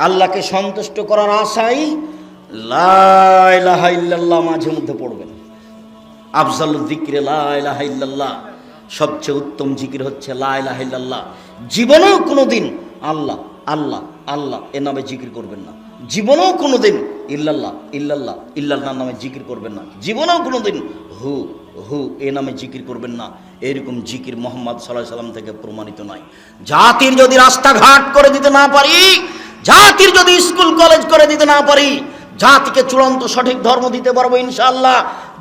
আল্লাহকে সন্তুষ্ট করার আশায় লা ইলাহা ইল্লাল্লাহ মাঝে মধ্যে পড়বেন। আফজালুল যিকরি লা ইলাহা ইল্লাল্লাহ, সবচেয়ে উত্তম জিকির হচ্ছে লা ইলাহা ইল্লাল্লাহ। জীবনেও কোনোদিন আল্লাহ আল্লাহ আল্লাহ এ নামে জিকির করবেন না। জীবনেও কোনোদিন ইল্লাল্লাহ ইল্লাল্লাহ ইল্লাল্লাহ নামে জিকির করবেন না। জীবনেও কোনোদিন হু হু এ নামে জিকির করবেন না। এরকম জিকির মুহাম্মদ সাল্লাল্লাহু আলাইহি সাল্লাম থেকে প্রমাণিত নয়। জাতির যদি রাস্তাঘাট করে দিতে না পারি, জাতির যদি স্কুল কলেজ করে দিতে না পারি, জাতিকে চূড়ান্ত সঠিক ধর্ম দিতে পারবো ইনশাআল্লাহ।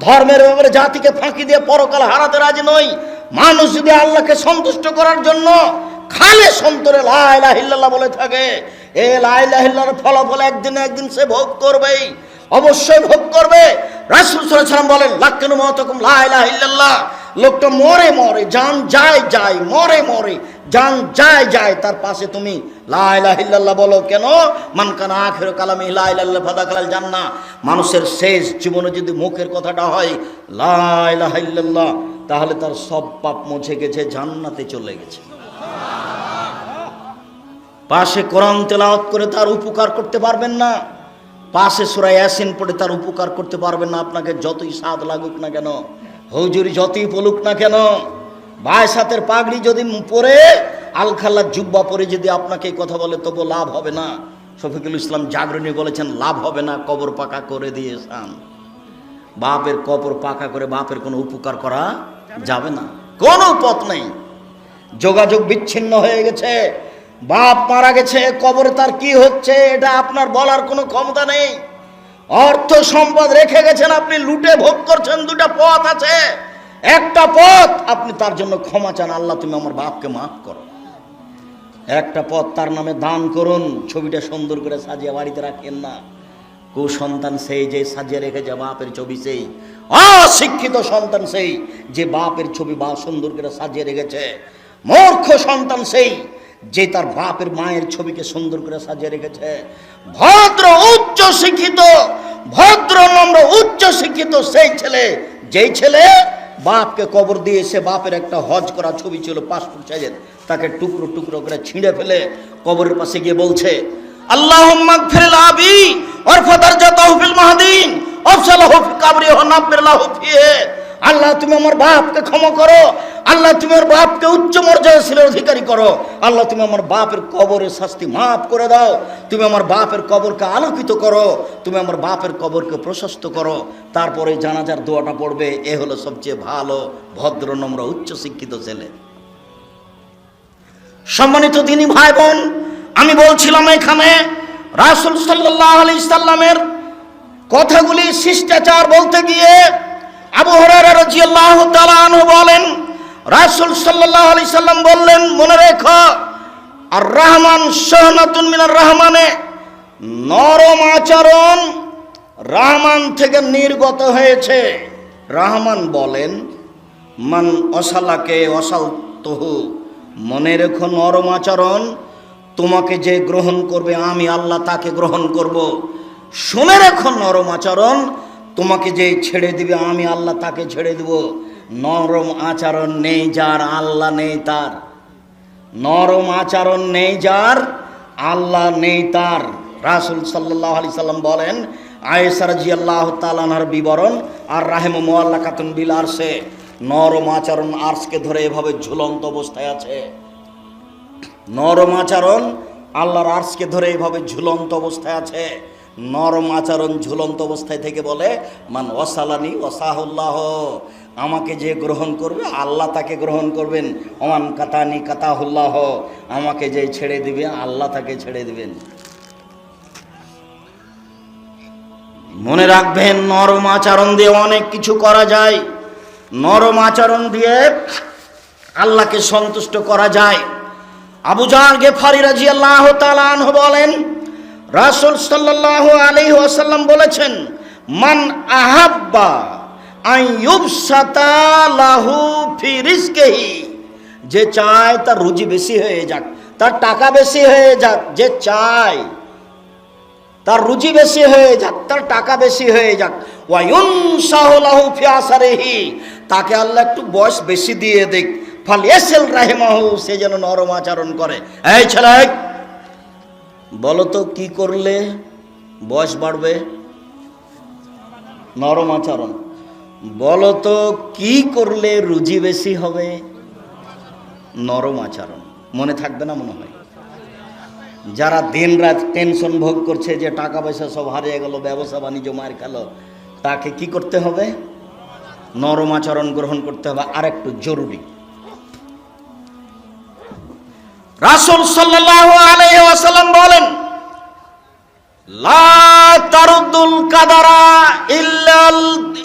ধর্মের ব্যাপারে জাতিকে ফাঁকি দিয়ে পরকাল হারাতে রাজি নই। মানুষ যদি আল্লাহকে সন্তুষ্ট করার জন্য খালে সন্তরে লা ইলাহা ইল্লাল্লাহ বলে থাকে, এ লা ইলাহা ইল্লাল্লাহর ফলাফল একদিন না একদিন সে ভোগ করবেই, অবশ্যই ভোগ করবে। রাসূল সাল্লাল্লাহু আলাইহি ওয়াসাল্লাম বলেন, লাক্কানু মাওতাকুম লা ইলাহা ইল্লাল্লাহ। লোকটা মরে মরে জান যায় যায়, মরে মরে জান যায় যায়, তার পাশে তুমি লা ইলাহা ইল্লাল্লাহ বলো কেন? মান কানা আখিরু কালামি লা ইলাহা ইল্লাল্লাহ ফাদাখালাল জান্নাহ। মানুষের শেষ জীবনে যদি মুখের কথাটা হয় লা ইলাহা ইল্লাল্লাহ, তাহলে তার সব পাপ মুছে গেছে, জান্নাতে চলে গেছে। পাশে কোরআন তেলাওয়াত করে তার উপকার করতে পারবেন না, পাশে সূরা ইয়াসিন পড়ে তার উপকার করতে পারবেন না। আপনাকে যতই স্বাদ লাগুক না কেন, হুজুরি যতই বলুক না কেন, বায়সাতের পাগড়ি যদি পরে, আলখাল্লার জুব্বা পরে যদি আপনাকে কথা বলে, তবু লাভ হবে না। শফিকুল ইসলাম জাগরণী বলেছেন, লাভ হবে না, কবর পাকা করে দিয়েছেন। বাপের কবর পাকা করে বাপের কোনো উপকার করা যাবে না, কোনো পথ নেই। যোগাযোগ বিচ্ছিন্ন হয়ে গেছে, বাপ মারা গেছে, কবরে তার কি হচ্ছে এটা আপনার বলার কোনো ক্ষমতা নেই। অর্থ সম্পদ রেখে গেছেন, আপনি লুটে ভোগ করছেন। দুটা পথ আছে, একটা পথ আপনি তার জন্য ক্ষমা চান, আল্লাহ তুমি আমার বাপকে মাফ করো। একটা পথ তার নামে দান করুন, ছবিটা সুন্দর করে সাজিয়ে বাড়িতে রাখেন না। কুসন্তান সেই যে সাজিয়ে রেখেছে বাপের ছবি, সেই অশিক্ষিত সন্তান সেই যে বাপের ছবি বা সুন্দর করে সাজিয়ে রেখেছে। মূর্খ সন্তান সেই যে তার বাপের মায়ের ছবিকে সুন্দর করে সাজিয়ে রেখেছে। ভদ্র উচ্চ শিক্ষিত, ভদ্র নম্র উচ্চ শিক্ষিত সেই ছেলে, যেই ছেলে বাপকে কবর দিয়ে এসে বাপের একটা হজ করা ছবি ছিল পাসপোর্ট সাইজের, তাকে টুকরো টুকরো করে ছিঁড়ে ফেলে কবরের পাশে গিয়ে বলছে, আল্লাহুম্মা গফির লাবি ওয়ারফা দারজাতাহু ফিল মাহদিন ওয়াফসালাহু ফি কবরি ওয়া নাব্বির লাহু ফিহি। আল্লাহ তুমি আমার বাপকে ক্ষমা করো, আল্লাহ তুমি আমার বাপকে উচ্চ মর্যাদাশীলের অধিকারী করো, আল্লাহ তুমি আমার বাপের কবরের শাস্তি মাফ করে দাও, তুমি আমার বাপের কবরকে আলোকিত করো, তুমি আমার বাপের কবরকে প্রশস্ত করো। তারপরে জানাজার দোয়াটা পড়বে। এ হলো সবচেয়ে ভালো ভদ্র নম্র উচ্চ শিক্ষিত ছেলে। সম্মানিত দিনী ভাই বোন, আমি বলছিলাম এখানে রাসূল সাল্লাল্লাহু আলাইহি সাল্লামের কথাগুলি শিষ্টাচার বলতে গিয়ে আবু হুরায়রা রাদিয়াল্লাহু তাআলা আনহু বলেন, রাসূল সাল্লাল্লাহু আলাইহি সাল্লাম বললেন, মনে রেখো আর রহমান শাহনাতুন মিনার রহমানে, নরম আচরণ রহমান থেকে নির্গত হয়েছে। রহমান বলেন, মান অসালাকে অসালতহু, মনে রেখো নরম আচরণ তোমাকে যে গ্রহণ করবে আমি আল্লাহ তাকে গ্রহণ করব। শুনে রেখো নরম আচরণ তোমাকে যে ছেড়ে দিবে আমি আল্লাহ তাকে ছেড়ে দেব। নরম আচরণ নেই যার, আল্লাহ নেই তার। নরম আচরণ নেই যার, আল্লাহ নেই তার। রাসূল সাল্লাল্লাহু আলাইহি সাল্লাম বলেন, আয়েশা রাদিয়াল্লাহু তাআলা আনহার বিবরণ, আর রাহিমু মুআল্লাকাতুন বিল আরশে, নরম আচরণ আরশকে ধরে এভাবে ঝুলন্ত অবস্থায় আছে। নরম আচরণ আল্লাহর আরশকে ধরে এভাবে ঝুলন্ত অবস্থায় আছে। নরম আচরণ ঝুলন্ত অবস্থায় থেকে বলে, মান ওয়াসালানি ওয়াসাহুল্লাহ, আমাকে যে গ্রহণ করবে আল্লাহ তাকে গ্রহণ করবেন। ওমান কাতানি কাতাহুল্লাহ, আমাকে যে ছেড়ে দিবে আল্লাহ তাকে ছেড়ে দিবেন। মনে রাখবেন, নরম আচরণ দিয়ে অনেক কিছু করা যায়। নরম আচরণ দিয়ে আল্লাহকে সন্তুষ্ট করা যায়। আবু জার গেফারি রাদিয়াল্লাহু তাআলা আনহু বলেন, রাসূল সাল্লাল্লাহু আলাইহি ওয়াসাল্লাম বলেছেন, মান আহাব্বা আন ইউবসাতা লাহু ফি রিজকিহি, যে চায় তার রুজি বেশি হয়ে যাক, তার টাকা বেশি হয়ে যাক, যে চায় তার রুজি বেশি হয়ে যাক, তার টাকা বেশি হয়ে যাক, ওয়া ইউনসাহু লাহু ফি আসরিহি, তাকে আল্লাহ একটু বয়স বেশি দিয়ে দেখ, ফালিয়াসিল রাহিমাহু, সে যেন নরম আচরণ করে। এই ছেলে, বলো তো কি করলে বয়স বাড়বে? নরম আচরণ। বলো তো কি করলে রুজি বেশি হবে? নরম আচরণ। মনে থাকবে না মনে হয়? যারা দিন রাত টেনশন ভোগ করছে যে টাকা পয়সা সব হারিয়ে গেল, ব্যবসা বাণিজ্য মার খেল, তাকে কি করতে হবে? নরম আচরণ গ্রহণ করতে হবে। আর একটু জরুরি, রাসূল সাল্লাল্লাহু আলাইহি ওয়াসাল্লাম বলেন, লা তারুদ্দুল কাদারা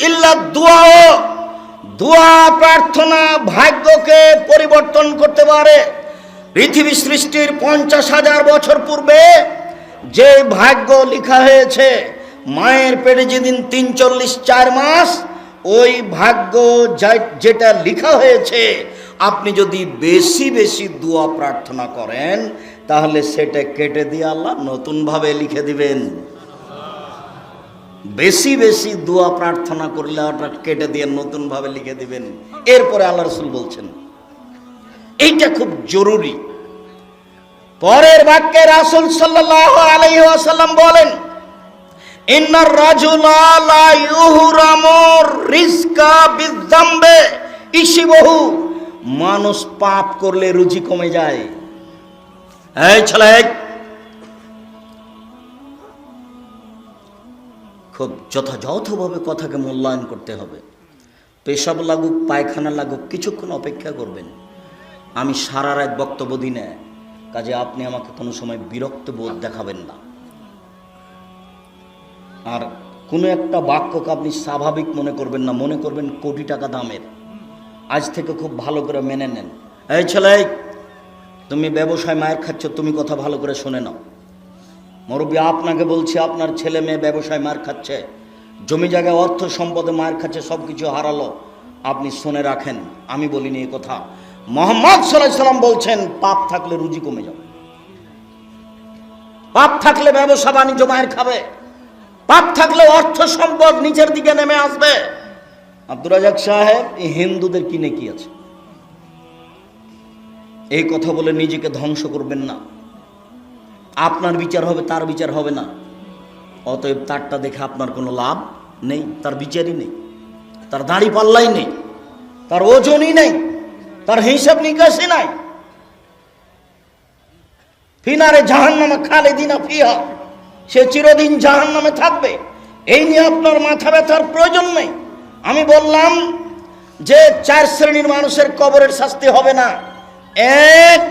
ইল্লা দুআ। দোয়া প্রার্থনা ভাগ্যকে পরিবর্তন করতে পারে। পৃথিবী সৃষ্টির 50,000 বছর পূর্বে যে ভাগ্য লেখা হয়েছে, মায়ের পেটে যেদিন 3-4 মাস, ওই ভাগ্য যেটা লেখা হয়েছে, আপনি যদি বেশি বেশি দোয়া প্রার্থনা করেন তাহলে সেটা কেটে দিয়ে আল্লাহ নতুনভাবে লিখে দিবেন। বেশি বেশি দোয়া প্রার্থনা করলে ওটা কেটে দিয়ে নতুনভাবে লিখে দিবেন। এরপরে আল্লাহ রাসূল বলছেন, এইটা খুব জরুরি। পরের বাক্যে রাসূল সাল্লাল্লাহু আলাইহি ওয়াসাল্লাম বলেন, ইন্নার রাজুলা লা ইউহরামু রিজকা বিযামবে ইশিবহু। মানুষ পাপ করলে রুজি কমে যায়। এই ছেলে, খুব যথাযথভাবে কথাকে মূল্যায়ন করতে হবে। পেশাব লাগুক, পায়খানা লাগুক, কিছুক্ষণ অপেক্ষা করবেন। আমি সারা রাত বক্তব্য দিই না, কাজে আপনি আমাকে কোনো সময় বিরক্ত বোধ দেখাবেন না। আর কোনো একটা বাক্যকে আপনি স্বাভাবিক মনে করবেন না, মনে করবেন কোটি টাকা দামের। আজ থেকে খুব ভালো করে মেনে নেন। এই ছেলে, তুমি ব্যবসায় মায়ের খাচ্ছ, তুমি কথা ভালো করে শুনে নাও। মুরব্বী আপনাকে বলছি, আপনার ছেলে মেয়ে ব্যবসায় মার খাচ্ছে, জমি জায়গায় অর্থ সম্পদে মার খাচ্ছে, সব কিছু হারালো। আপনি শুনে রাখেন, আমি বলিনি এই কথা। মুহাম্মদ সাল্লাল্লাহু আলাইহি সাল্লাম বলছেন, পাপ থাকলে রুজি কমে যাবে, পাপ থাকলে ব্যবসা বাণিজ্য মায়ের খাবে, পাপ থাকলে অর্থ সম্পদ নিচের দিকে নেমে আসবে। আব্দুর রাজাক সাহেব, এই হিন্দুদের কিনে কি আছে? এই কথা বলে নিজেকে ধ্বংস করবেন না। আপনার বিচার হবে, তার বিচার হবে না। অতএব তারটা দেখে আপনার কোনো লাভ নেই, তার বিচারই নেই, তার দাড়ি পাল্লাই নেই, তার ওজনই নেই, তার হিসাব নিকাশই নাই। ফিনারে জাহান্নামে খালিদিনা ফিহা, সে চিরদিন জাহান্নামে থাকবে। এই নিয়ে আপনার মাথা ব্যথার প্রয়োজন নেই। আমি বললাম যে 4 শ্রেণীর মানুষের কবরের শাস্তি হবে না। 1,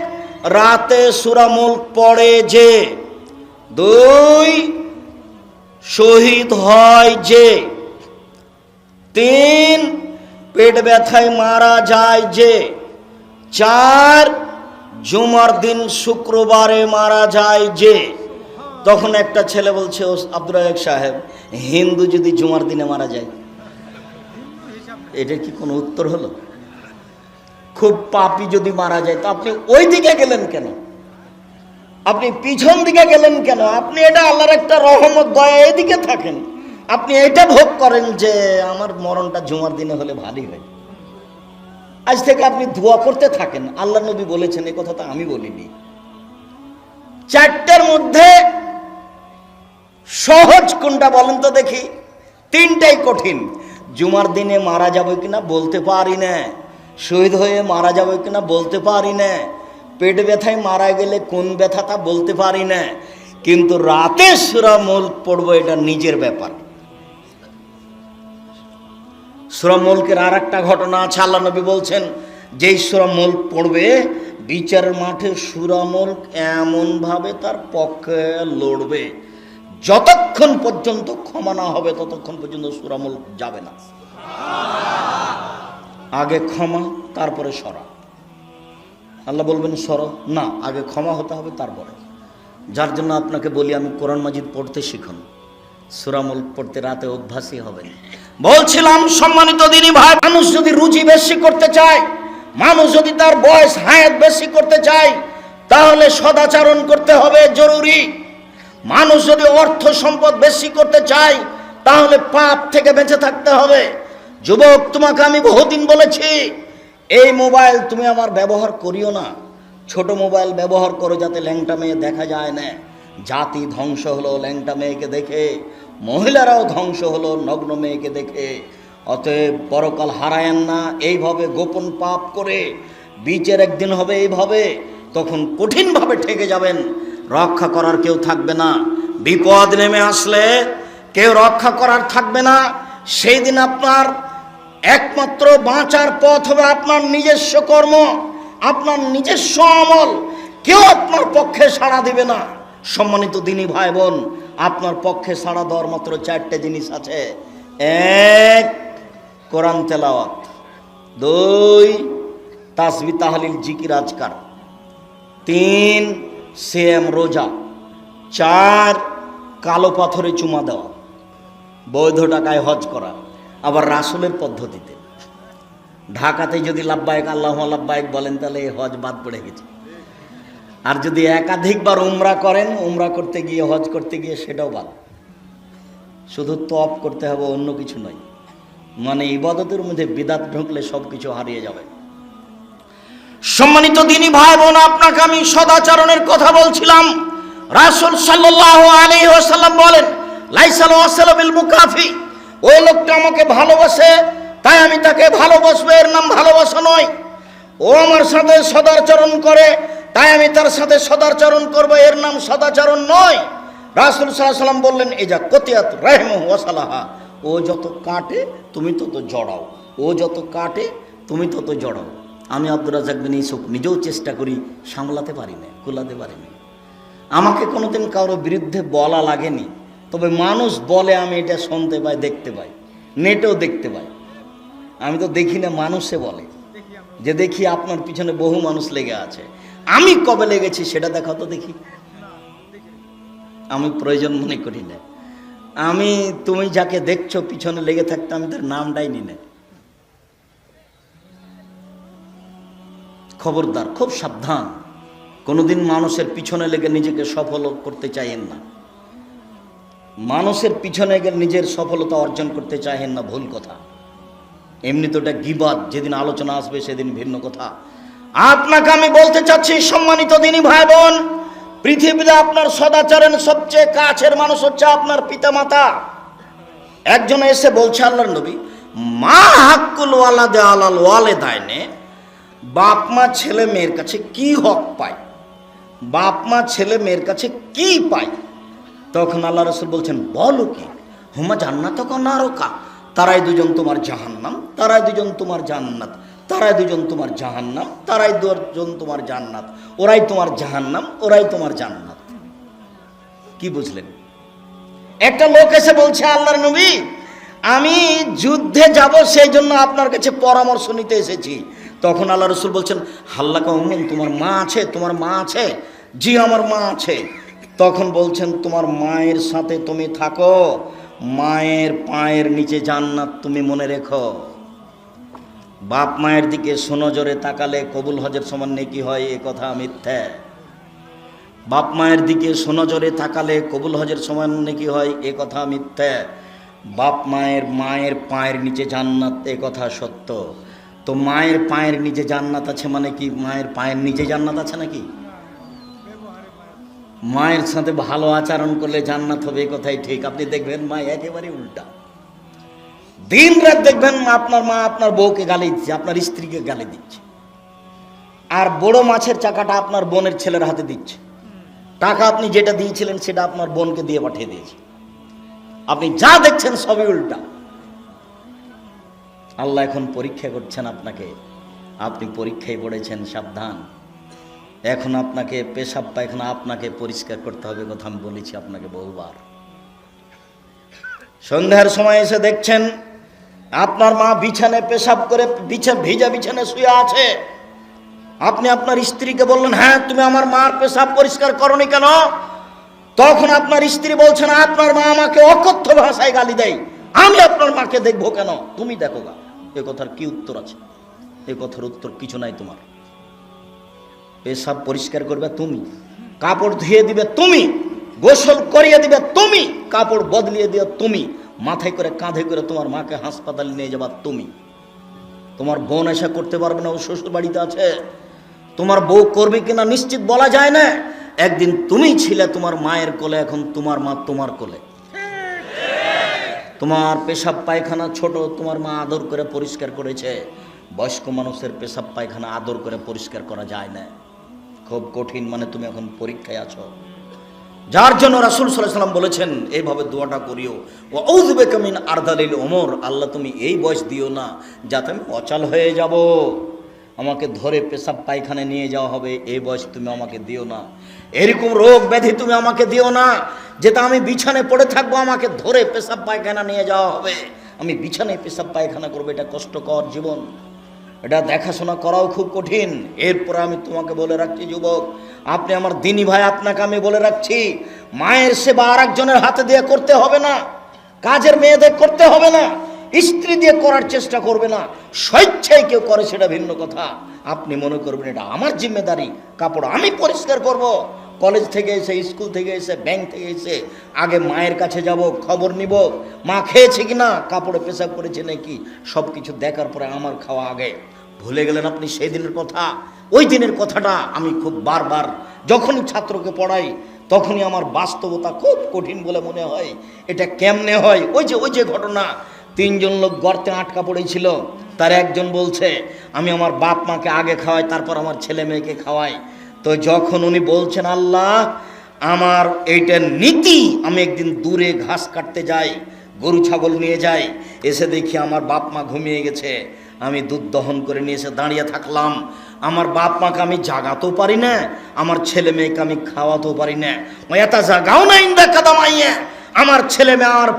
রাতে সূরা মুলক পড়ে যে। 2, শহীদ হয় যে। 3, পেট ব্যথায় মারা যায় যে। 4, জুমার দিন শুক্রবারে মারা যায় যে। তখন একটা ছেলে বলছে, ও আব্দুর রাজাক সাহেব, হিন্দু যদি জুমার দিনে মারা যায়, এটা কি কোনো উত্তর হলো? খুব পাপী যদি মারা যায়, তো আপনি ওই দিকে গেলেন কেন? আপনি পিছন দিকে গেলেন কেন? আপনি এটা আল্লাহর একটা রহমত, দয়া, এদিকে থাকেন। আপনি এটা ভোগ করেন যে আমার মরণটা জুমার দিনে হলে ভালোই হয়। আজ থেকে আপনি দোয়া করতে থাকেন। আল্লাহ নবী বলেছেন, এই কথা তো আমি বলিনি। 4টার মধ্যে সহজ কোনটা বলেন তো দেখি? 3টাই কঠিন। জুমার দিনে মারা যাবে কিনা বলতে পারি না, শহীদ হয়ে মারা যাবে কিনা বলতে পারি না, পেট ব্যথায় মারা গেলে কোন ব্যথা তা বলতে পারি না, কিন্তু রাতে সূরা মুলক পড়বো, এটা নিজের ব্যাপার। সূরা মুলকের আর একটা ঘটনা আছে। আল্লাহ নবী বলছেন, যেই সূরা মুলক পড়বে, বিচারের মাঠে সূরা মুলক এমন ভাবে তার পক্ষে লড়বে, যতক্ষণ পর্যন্ত ক্ষমা না হবে ততক্ষণ পর্যন্ত সূরা মুলক যাবে না। আগে ক্ষমা, তারপরে সরা। আল্লাহ বলবেন সরো না, আগে ক্ষমা হতে হবে তারপরে। যার জন্য আপনাকে বলি, আমি কোরআন মাজিদ পড়তে শিখুন, সূরা মুলক পড়তে রাতে অভ্যাসী হবেন। বলছিলাম সম্মানিত দিনী ভাই, মানুষ যদি রুজি বেশি করতে চায়, মানুষ যদি তার বয়স হায়াত বেশি করতে চায়, তাহলে সদাচরণ করতে হবে, জরুরি। মানুষ যদি অর্থ সম্পদ বেশি করতে চায়, তাহলে পাপ থেকে বেঁচে থাকতে হবে। যুবক, তোমাকে আমি বহুদিন বলেছি, এই মোবাইল তুমি আমার ব্যবহার করিও না। ছোট মোবাইল ব্যবহার করো, যাতে ল্যাংটা মেয়ে দেখা যায় না। জাতি ধ্বংস হলো ল্যাংটা মেয়েকে দেখে, মহিলারাও ধ্বংস হলো নগ্ন মেয়েকে দেখে। অতএব পরকাল হারায়েন না এইভাবে গোপন পাপ করে। বিচার একদিন হবে এইভাবে, তখন কঠিনভাবে ঠেকে যাবেন, রক্ষা করার কেউ থাকবে না। বিপদ নেমে আসলে কেউ রক্ষা করার থাকবে না। সেই দিন আপনার একমাত্র বাঁচার পথ হবে আপনার নিজস্ব কর্ম, আপনার নিজস্ব আমল। কেউ আপনার পক্ষে সাড়া দিবে না। সম্মানিত দিনী ভাই বোন, আপনার পক্ষে সাড়া দেওয়ার মাত্র 4টে জিনিস আছে। 1, কোরআন তেলাওয়াত। 2, তাসবিহ তাহলিল জিকির আজকার। 3, সিয়াম রোজা। 4, কালো পাথরে চুমা দেওয়া, বৈধ টাকায় হজ করা, আবার রাসূলের পদ্ধতিতে। ঢাকাতে যদি লাব্বাইক আল্লাহুম্মা লাব্বাইক বলেন তাহলে এই হজ বাদ পড়ে গেছে। আর যদি একাধিকবার উমরা করেন, উমরা করতে গিয়ে হজ করতে গিয়ে সেটাও বাদ। শুধু তপ করতে হবে, অন্য কিছু নয়। মানে ইবাদতের মধ্যে বিদআত ঢুকলে সব কিছু হারিয়ে যাবে। সম্মানিত দিনী ভাই বোন, আপনাকে আমি সদাচরণের কথা বলছিলাম। রাসূল সাল্লাল্লাহু আলাইহি ওয়াসাল্লাম বলেন, লাইসাল ওয়াসালু বিল মুকাফি, ওই লোকটা আমাকে ভালোবাসে তাই আমি তাকে ভালোবাসবো, এর নাম ভালোবাসা নয়। ও আমার সাথে সদাচরণ করে তাই আমি তার সাথে সদাচরণ করব, এর নাম সদাচরণ নয়। রাসূল সাল্লাল্লাহু আলাইহি ওয়াসাল্লাম বললেন, এই যা কতিয়াত রাহিমাহু ওয়া সালাহা, ও যত কাটে তুমি তত জড়াও, ও যত কাটে তুমি তত জড়াও। আমি আব্দুর রাজ্জাক বিন ইউসুফ নিজেও চেষ্টা করি, সামলাতে পারি না, কুলাতে পারি না। আমাকে কোনোদিন কারোর বিরুদ্ধে বলা লাগেনি, তবে মানুষ বলে আমি এটা শুনতে পাই, দেখতে পাই, নেটেও দেখতে পাই। আমি তো দেখি না, মানুষে বলে যে দেখি আপনার পিছনে বহু মানুষ লেগে আছে। আমি কবে লেগেছি সেটা দেখা তো দেখি। আমি প্রয়োজন মনে করি না। তুমি যাকে দেখছো পিছনে লেগে থাকতে আমি তার নামটাই নি না। খবরদার, খুব সাবধান। কোনোদিন মানুষের পিছনে লেগে নিজেকে সফল করতে চাইেন না। মানুষের পিছনে গেলে নিজের সফলতা অর্জন করতে চাইেন না, ভুল কথা। এমনি তো এটা গীবাত, যেদিন আলোচনা আসবে সেদিন ভিন্ন কথা। আপনাকে আমি বলতে চাচ্ছি, সম্মানিত দিনী ভাই বোন, পৃথিবীতে আপনার সদাচরণ সবচেয়ে কাছের মানুষ হচ্ছে আপনার পিতামাতা। একজন এসে বলছে, আল্লাহর নবী, মা হাক্কুল ওয়ালাদে আলাল ওয়ালিদাইনে, বাপ মা ছেলে মেয়ের কাছে কি হক পায়, বাপ মা ছেলে মেয়ের কাছে কি পায়? তখন আল্লাহ রাসূল বলছেন, বলো কি? হুমা জান্নাত নারকা, তারাই দুজন তোমার জাহান্নাম, তারাই দুজন তোমার জান্নাত, তারাই দুজন তোমার জাহান্নাম, তারাই দুজন তোমার জান্নাত, ওরাই তোমার জাহান্নাম, ওরাই তোমার জান্নাত। কি বুঝলেন? একটা লোক এসে বলছে, আল্লাহর নবী, আমি যুদ্ধে যাব, সেই জন্য আপনার কাছে পরামর্শ নিতে এসেছি। তখন আল্লাহ রাসূল বলছেন, হাল্লাকা উম্মুন, তোমার মা আছে? তোমার মা আছে? জি, আমার মা আছে। তখন বলছেন, তোমার মায়ের সাথে তুমি থাকো, মায়ের পায়ের নিচে জান্নাত তুমি মনে রেখো। বাপ মায়ের দিকে সুনজরে তাকালে কবুল হজের সমান নেকি হয়, এ কথা মিথ্যা। বাপ মায়ের দিকে সুনজরে তাকালে কবুল হজের সমান নেকি হয়, এ কথা মিথ্যা। বাপ মায়ের পায়ের নিচে জান্নাত, এ কথা সত্য। তো মায়ের পায়ের নিচে জান্নাত আছে মানে কি? মায়ের পায়ের নিচে জান্নাত আছে নাকি? মায়ের সাথে ভালো আচরণ করলে জান্নাত হবে, এ কথাই ঠিক। আপনি দেখবেন মা একেবারে উল্টা। দিন রাত দেখবেন আপনার মা আপনার বউকে গালি দিচ্ছে, আপনার স্ত্রীকে গালি দিচ্ছে, আর বড় মাছের চাকাটা আপনার বোনের ছেলের হাতে দিচ্ছে। টাকা আপনি যেটা দিয়েছিলেন সেটা আপনার বোনকে দিয়ে পাঠিয়ে দিয়েছে। আপনি যা দেখছেন সবই উল্টা। আল্লাহ এখন পরীক্ষা করছেন আপনাকে, আপনি পরীক্ষায় পড়েছেন, সাবধান। এখন আপনাকে পেশাব পায়খানা আপনাকে পরিষ্কার করতে হবে, কথা আমি বলেছি আপনাকে বহুবার। সন্ধ্যার সময় এসে দেখছেন আপনার মা বিছানায় পেশাব করে ভিজা বিছানায় শুয়ে আছে। আপনি আপনার স্ত্রীকে বললেন, হ্যাঁ তুমি আমার মার পেশাব পরিষ্কার করনি কেন? তখন আপনার স্ত্রী বলছেন, আপনার মা আমাকে অকথ্য ভাষায় গালি দেয়, আমি আপনার মাকে দেখবো কেন? তুমি দেখো গা। এ কথার কি উত্তর আছে? এ কথার উত্তর কিছু নাই। তোমার পেশাব পরিষ্কার করবে তুমি, কাপড় ধুয়ে দিবে তুমি, গোসল করিয়ে দিবে তুমি, কাপড় বদলিয়ে দিও তুমি, মাথায় করে কাঁধে করে তোমার মাকে হাসপাতালে নিয়ে যাবা তুমি। তোমার বোন এসে করতে পারবে না, ও শ্বশুর বাড়িতে আছে। তোমার বউ করবে কিনা নিশ্চিত বলা যায় না। একদিন তুমি ছিলে তোমার মায়ের কোলে, এখন তোমার মা তোমার কোলে। তোমার পেশাব পায়খানা ছোট, তোমার মা আদর করে পরিষ্কার করেছে। বয়স্ক মানুষের পেশাব পায়খানা আদর করে পরিষ্কার করা যায় না, খুব কঠিন। মানে তুমি এখন পরীক্ষায় আছো, যার জন্য রাসূল সাল্লাল্লাহু আলাইহি ওয়াসাল্লাম বলেছেন এইভাবে দোয়াটা করিও, ওয়া আউযু বিকা মিন আরদালিল উমর। আল্লাহ তুমি এই বয়স দিও না যাতে আমি অচল হয়ে যাব, আমাকে ধরে পেশাব পায়খানে নিয়ে যাওয়া হবে, এই বয়স তুমি আমাকে দিও না। এরকম রোগ ব্যাধি তুমি আমাকে দিও না যেটা আমি বিছানায় পড়ে থাকবো, আমাকে ধরে পেশাব পায়খানা নিয়ে যাওয়া হবে, আমি বিছানায় পেশাব পায়খানা করবো। এটা কষ্টকর জীবন, এটা দেখাশোনা করাও খুব কঠিন। এরপরে আমি তোমাকে বলে রাখছি যুবক, আপনি আমার দিনী ভাই, আপনাকে আমি বলে রাখছি, মায়ের সেবা আর একজনের হাতে দিয়ে করতে হবে না, কাজের মেয়েদের করতে হবে না, স্ত্রী দিয়ে করার চেষ্টা করবে না। স্বেচ্ছায় কেউ করে সেটা ভিন্ন কথা, আপনি মনে করবেন এটা আমার জিম্মেদারি, কাপড় আমি পরিষ্কার করব। কলেজ থেকে এসে, স্কুল থেকে এসে, ব্যাংক থেকে এসে আগে মায়ের কাছে যাব, খবর নিব, মা খেয়েছে কিনা, কাপড়ে পেশাব করেছে নাকি, সব কিছু দেখার পরে আমার খাওয়া আগে। ভুলে গেলেন আপনি সেই দিনের কথা? ওই দিনের কথাটা আমি খুব বারবার যখনই ছাত্রকে পড়াই তখনই আমার বাস্তবতা খুব কঠিন বলে মনে হয়। এটা কেমনে হয়? ওই যে ঘটনা, 3 জন লোক গর্তে আটকা পড়েছিল, তার একজন বলছে আমি আমার বাপ মাকে আগে খাওয়াই, তারপর আমার ছেলে মেয়েকে খাওয়াই। তো যখন উনি বলছেন আল্লাহ আমার এইটা নীতি, আমি একদিন দূরে ঘাস কাটতে যাই, গরু ছাগল নিয়ে যাই, এসে দেখি আমার বাপ মা ঘুমিয়ে গেছে, আমি দুধ দহন করে নিয়ে এসে দাঁড়িয়ে থাকলাম, আমার বাপ মাকে আমি জাগাতেও পারি না, আমার ছেলে মেয়েকে আমি খাওয়াতেও পারি না। এটা জাগাও না ইন্দা কাদামাইয়া, আমার ছেলে মেয়ে আর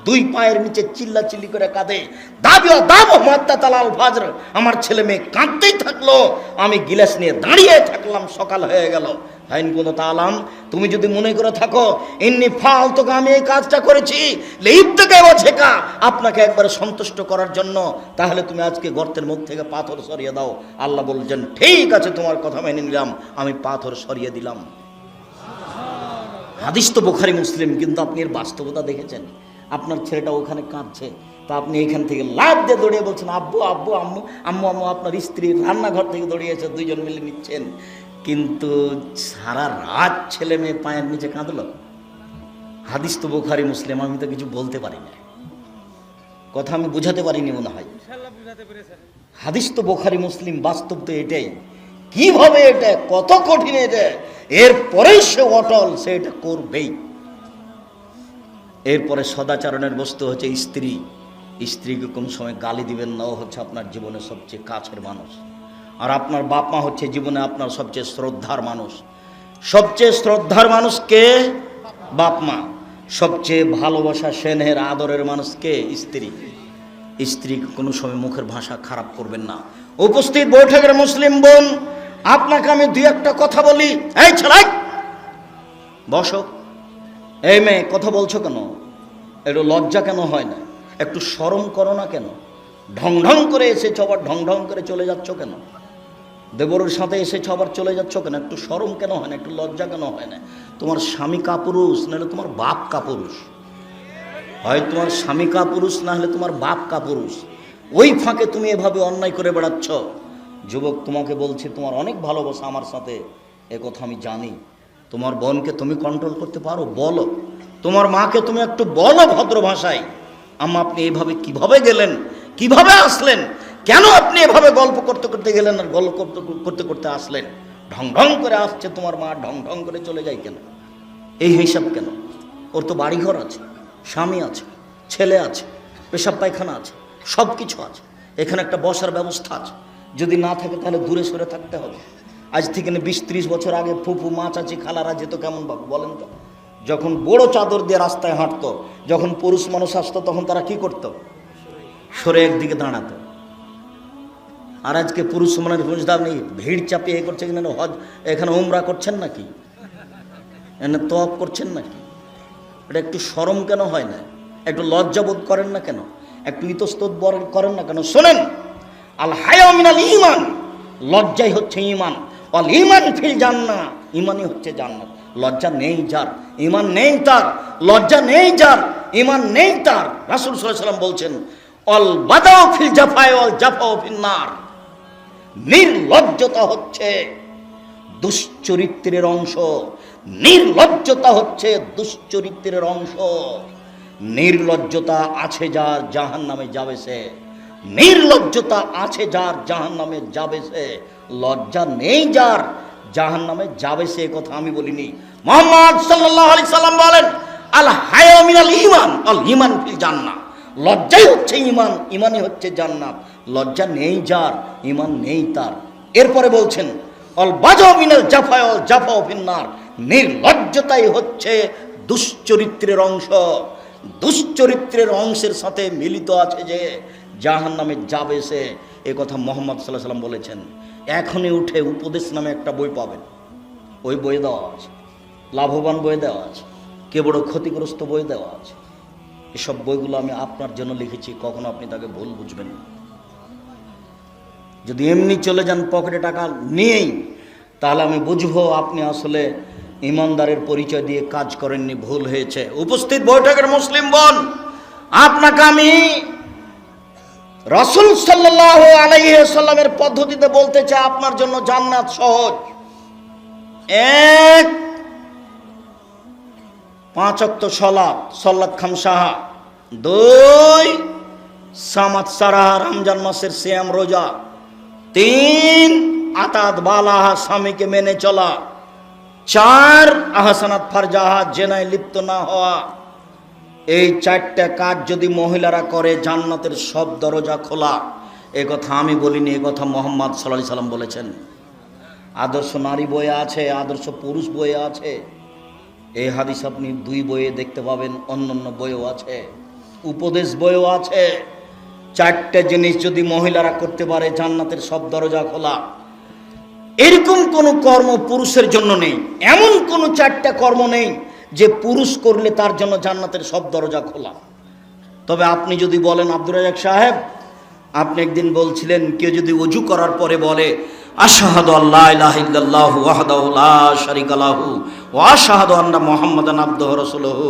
2 পায়ের নিচে চিল্লা চিল্লি করে কাঁদে, দাবিও দাবো মাত্তা তালাল ফাজর, আমার ছেলে মেয়ে কাঁদতেই থাকলো, আমি গিলাস নিয়ে দাঁড়িয়ে থাকলাম, সকাল হয়ে গেল। আইন কোন তালাম, তুমি যদি মনে করে থাকো এমনি ফালতু আমি এই কাজটা করেছি লিপ্তকে শেখা আপনাকে একবারে সন্তুষ্ট করার জন্য, তাহলে তুমি আজকে গর্তের মুখ থেকে পাথর সরিয়ে দাও। আল্লাহ বলছেন ঠিক আছে, তোমার কথা মেনে নিলাম, আমি পাথর সরিয়ে দিলাম। হাদিস তো বুখারী মুসলিম, কিন্তু আপনি এর বাস্তবতা দেখেছেন? আপনার ছেলেটা ওখানে কাঁদছে, তা আপনি এখান থেকে লাফ দিয়ে দৌড়িয়ে বলছেন আব্বু আব্বু আম্মু আম্মু আম্মু। আপনার স্ত্রী রান্নাঘর থেকে দৌড়িয়েছে, 2 জন মিলে নিচ্ছেন, কিন্তু সারা রাত ছেলে মেয়ে পায়ের নিচে কাঁদলো। হাদিস তো বুখারী মুসলিম, আমি তো কিছু বলতে পারি না, কথা আমি বুঝাতে পারিনি মনে হয়। হাদিস তো বুখারী মুসলিম, বাস্তব তো এটাই। কিভাবে এটা কত কঠিন, এটা এরপরেই সে অটল, সে এটা করবেই। এরপরে সদাচরণের বস্তু হচ্ছে স্ত্রী। স্ত্রীকে কোন সময় গালি দিবেন না, ও হচ্ছে আপনার জীবনের সবচেয়ে কাছের মানুষ। আর আপনার বাপ মা হচ্ছে জীবনে আপনার সবচেয়ে শ্রদ্ধার মানুষ। সবচেয়ে শ্রদ্ধার মানুষ কে? বাপ মা। সবচেয়ে ভালোবাসা, স্নেহের, আদরের মানুষ কে? স্ত্রী। স্ত্রীকে কোনো সময় মুখের ভাষা খারাপ করবেন না। উপস্থিত বৈঠকের মুসলিম বোন, আপনাকে আমি 2-1টা কথা বলি। এই ছেলে বসো, এই মেয়ে কথা বলছো কেন? একটু লজ্জা কেন হয় না? একটু শরম করো না কেন? ঢং ঢং করে এসেছ, আবার ঢং ঢং করে চলে যাচ্ছ কেন? দেবরের সাথে এসেছ আবার চলে যাচ্ছ কেন? একটু শরম কেন হয় না? একটু লজ্জা কেন হয় না? তোমার স্বামী কাপুরুষ, নাহলে তোমার বাপ কাপুরুষ। হয় তোমার স্বামী কাপুরুষ, না হলে তোমার বাপ কাপুরুষ। ওই ফাঁকে তুমি এভাবে অন্যায় করে বেড়াচ্ছ। যুবক, তোমাকে বলছি, তোমার অনেক ভালোবাসা আমার সাথে, এ কথা আমি জানি। তোমার বোনকে তুমি কন্ট্রোল করতে পারো, বলো। তোমার মাকে তুমি একটু বলো ভদ্র ভাষায়, আম্মা আপনি এইভাবে কিভাবে গেলেন, কিভাবে আসলেন, কেন আপনি এভাবে গল্প করতে করতে গেলেন আর গল্প করতে করতে আসলেন? ঢং ঢং করে আসছে তোমার মা, ঢং ঢং করে চলে যায় কেন? এই হিসাব কেন? ওর তো বাড়িঘর আছে, স্বামী আছে, ছেলে আছে, পেশাব পায়খানা আছে, সব কিছু আছে, এখানে একটা বসার ব্যবস্থা আছে। যদি না থাকে তাহলে দূরে সরে থাকতে হবে। আজ থেকে 20-30 বছর আগে ফুফু, মা, চাচি, খালারা যেত কেমন বাবু বলেন তো? যখন বড় চাদর দিয়ে রাস্তায় হাঁটতো, যখন পুরুষ মানুষ আসতো, তখন তারা কি করতো? সরে একদিকে দাঁড়াতো। আর আজকে পুরুষ মানে বুঝতাম নেই, ভিড় চাপিয়ে করছে কিনা, হজ এখানে উমরা করছেন নাকি, এনে তওয়াফ করছেন নাকি? এটা একটু শরম কেন হয় না? একটু লজ্জাবোধ করেন না কেন? একটু ইতস্তত করেন না কেন? শোনেন, আল হায়া মিনাল ঈমান, লজ্জাই হচ্ছে ঈমান। আল ঈমান ফিল জান্নাহ, ঈমানই হচ্ছে জান্নাত। লজ্জা নেই যার, ঈমান নেই তার। লজ্জা নেই যার, ঈমান নেই তার। রাসূল সাল্লাল্লাহু আলাইহি ওয়াসাল্লাম বলছেন, অল বাদাউ ফিল জাফায়ে ওয়াল জাফাউ ফিন নার। নির্লজ্জতা হচ্ছে দুশ্চরিত্রের অংশ। নির্লজ্জতা হচ্ছে দুশ্চরিত্রের অংশ। নির্লজ্জতা আছে যার, জাহান্নামে যাবে সে। নির্লজ্জতা আছে যার, জাহান্নামে যাবে সে। লজ্জা নেই যার, জাহান্নামে যাবে সে। কথা আমি বলিনি, মুহাম্মদ সাল্লাল্লাহু আলাইহি সাল্লাম বলেন, আল হায়া মিনাল ঈমান, আল ঈমান ফিল জান্নাহ। লজ্জাই হচ্ছে ঈমান, ঈমানই হচ্ছে জান্নাত। লজ্জা নেই যার, ঈমান নেই তার। এরপরে বলছেন, অল বাজা মিনাল জাফা, অল জাফা ফিন নার। নির্লজ্জতাই হচ্ছে দুশ্চরিত্রের অংশ। দুশ্চরিত্রের অংশের সাথে মিলিত আছে যে জাহান্নামে যাবে সে। এ কথা মুহাম্মদ সাল্লাল্লাহু আলাইহি সাল্লাম বলেছেন। এখনই উঠে উপদেশ নামে একটা বই পাবেন, ওই বই দেওয়া আছে। লাভবান বই দেওয়া আছে, কে বড় ক্ষতিগ্রস্ত বই দেওয়া আছে। এসব বইগুলো আমি আপনার জন্য লিখেছি, কখনো আপনি তাকে ভুল বুঝবেন না। যদি এমনি চলে যান পকেটে টাকা নিয়েই, তাহলে আমি বুঝবো আপনি আসলে ইমানদারের পরিচয় দিয়ে কাজ করেননি, ভুল হয়েছে। উপস্থিত বৈঠকের মুসলিম বোন, আপনাকে আমি রাসূল সাল্লাল্লাহু আলাইহি সাল্লামের পদ্ধতিতে বলতে চাই, আপনার জন্য জান্নাত সহজ। এক, 5 ওয়াক্ত সালাত খামসাহা। 2, সামাত সারা, রমজান মাসের সিয়াম রোজা। 3, আতাত বালাহা, স্বামীকে মেনে চলা। 4, আহসানাত ফারজাহা, জেনায় লিপ্ত না হওয়া। এই 4টা কাজ যদি মহিলারা করে, জান্নাতের সব দরজা খোলা। এ কথা আমি বলিনি, এ কথা মুহাম্মদ সাল্লাল্লাহু আলাইহি সাল্লাম বলেছেন। আদর্শ নারী বইয়ে আছে, আদর্শ পুরুষ বইয়ে আছে। এই হাদিস আপনি 2 বইয়ে দেখতে পাবেন, অন্যান্য বইও আছে, উপদেশ বইও আছে। 4টা জিনিস যদি মহিলারা করতে পারে, জান্নাতের সব দরজা খোলা। এরকম কোন কর্ম পুরুষের জন্য নেই, এমন কোন 4টা কর্ম নেই যে পুরুষ করলে তার জন্য জান্নাতের সব দরজা খোলা। তবে আপনি যদি বলেন, আব্দুর রাজ্জাক সাহেব, আপনি একদিন বলছিলেন, কেউ যদি ওযু করার পরে বলে, আশহাদু আল্লা ইলাহা ইল্লাল্লাহু ওয়াহদাহু লা শারীকা লাহু ওয়া আশহাদু আন্না মুহাম্মাদান আবদুহু ওয়া রাসূলুহু,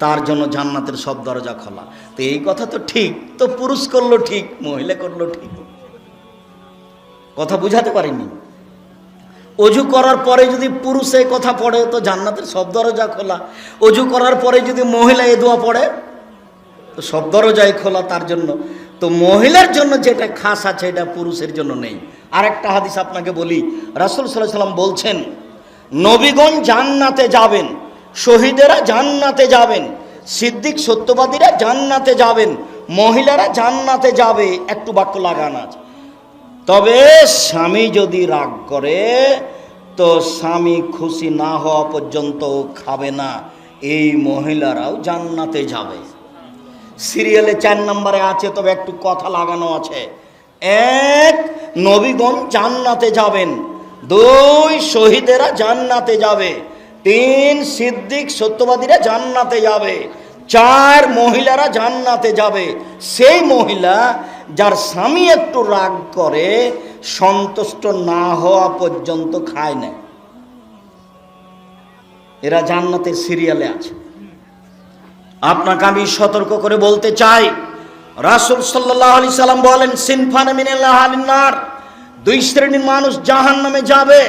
তার জন্য জান্নাতের সব দরজা খোলা। তো এই কথা তো ঠিক, তো পুরুষ করলো ঠিক, মহিলা করলো ঠিক। কথা বুঝাতে পারিনি। অজু করার পরে যদি পুরুষ এই কথা পড়ে, তো জান্নাতের সব দরজা খোলা। অজু করার পরে যদি মহিলা এই দোয়া পড়ে, তো সব দরজাই খোলা তার জন্য। তো মহিলার জন্য যেটা খাস আছে, এটা পুরুষের জন্য নেই। আরেকটা হাদিস আপনাকে বলি, রাসূল সাল্লাল্লাহু আলাইহি সাল্লাম বলছেন, নবীগণ জান্নাতে যাবেন, শহীদেরা জান্নাতে যাবেন, সিদ্দিক সত্যবাদীরা জান্নাতে যাবেন, মহিলারা জান্নাতে যাবে। একটু বাক্য লাগানো আছে, তবে স্বামী যদি রাগ করে, তো স্বামী খুশি না হওয়া পর্যন্ত খাবে না। এই মহিলারাও জান্নাতে যাবে। সিরিয়ালে 4 নম্বরে আছে, তবে একটু কথা লাগানো আছে। 1, নবীগণ জান্নাতে যাবেন। 2, শহীদেরা জান্নাতে যাবে। 3, সিদ্দিক সত্যবাদীরা জান্নাতে যাবে। 4, মহিলারা জান্নাতে যাবে। সেই মহিলা যার স্বামী একটু রাগ করে, সন্তুষ্ট না হওয়া পর্যন্ত খায় না। এরা জান্নাতের সিরিয়ালে আছে। আপনাকে আমি সতর্ক করে বলতে চাই, রাসূল সাল্লাল্লাহু আলাইহি সাল্লাম বলেন, সিনফান মিনাল আহলিন নার, 2 শ্রেণীর মানুষ জাহান্নামে যাবে।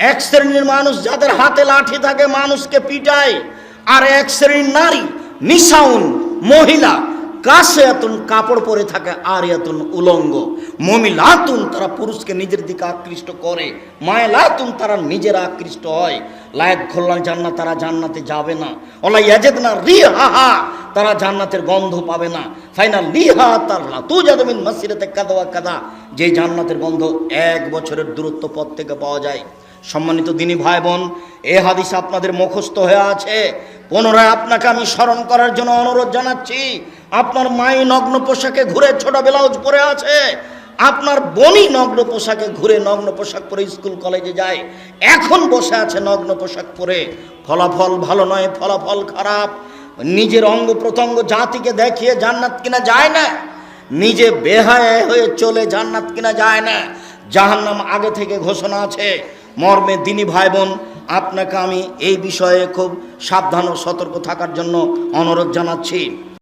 1 শ্রেণীর মানুষ যাদের হাতে লাঠি থাকে, মানুষকে পিটায়। আর 1 শ্রেণীর নারী, নিসাউন, মহিলা, কাসিয়াতুন, কাপড় পরে থাকে, আরিয়াতুন, উলঙ্গ, মুমিলাতুন, তারা পুরুষকে নিজের দিকে আকৃষ্ট করে, মায়লাতুন, তারা নিজেরা আকৃষ্ট হয়। লায়াত খোল্লান জান্নাত, তারা জান্নাতে যাবে না। ওলা ইয়াজিদনা রিহাহা, তারা জান্নাতের গন্ধ পাবে না। ফাইনাল লিহা তারা তুজাদু মিন মাসিরাতি কাদা ওয়া কাদা, যে জান্নাতের গন্ধ 1 বছরের দূরত্ব পথ থেকে পাওয়া যায়। সম্মানিত দিনী ভাই বোন, এই হাদিস আপনাদের মুখস্থ হয়ে আছে। পুনরায় আপনাকে আমি স্মরণ করার জন্য অনুরোধ জানাচ্ছি। আপনার মাই নগ্ন পোশাকে ঘুরে, ছোট ব্লাউজ পরে আছে। আপনার বোনই নগ্ন পোশাকে ঘুরে, নগ্ন পোশাক পরে স্কুল কলেজে যায়। এখন বসে আছে নগ্ন পোশাক পরে। ফলাফল ভালো নয়, ফলাফল খারাপ। নিজের অঙ্গ প্রত্যঙ্গ জাতিকে দেখিয়ে জান্নাত কিনা যায় না, নিজে বেহায়া হয়ে চলে জান্নাত কিনা যায় না। জাহান্নাম আগে থেকে ঘোষণা আছে। মর্মে দিনী ভাই বোন, আপনাকে আমি এই বিষয়ে খুব সাবধান ও সতর্ক থাকার জন্য অনুরোধ জানাচ্ছি।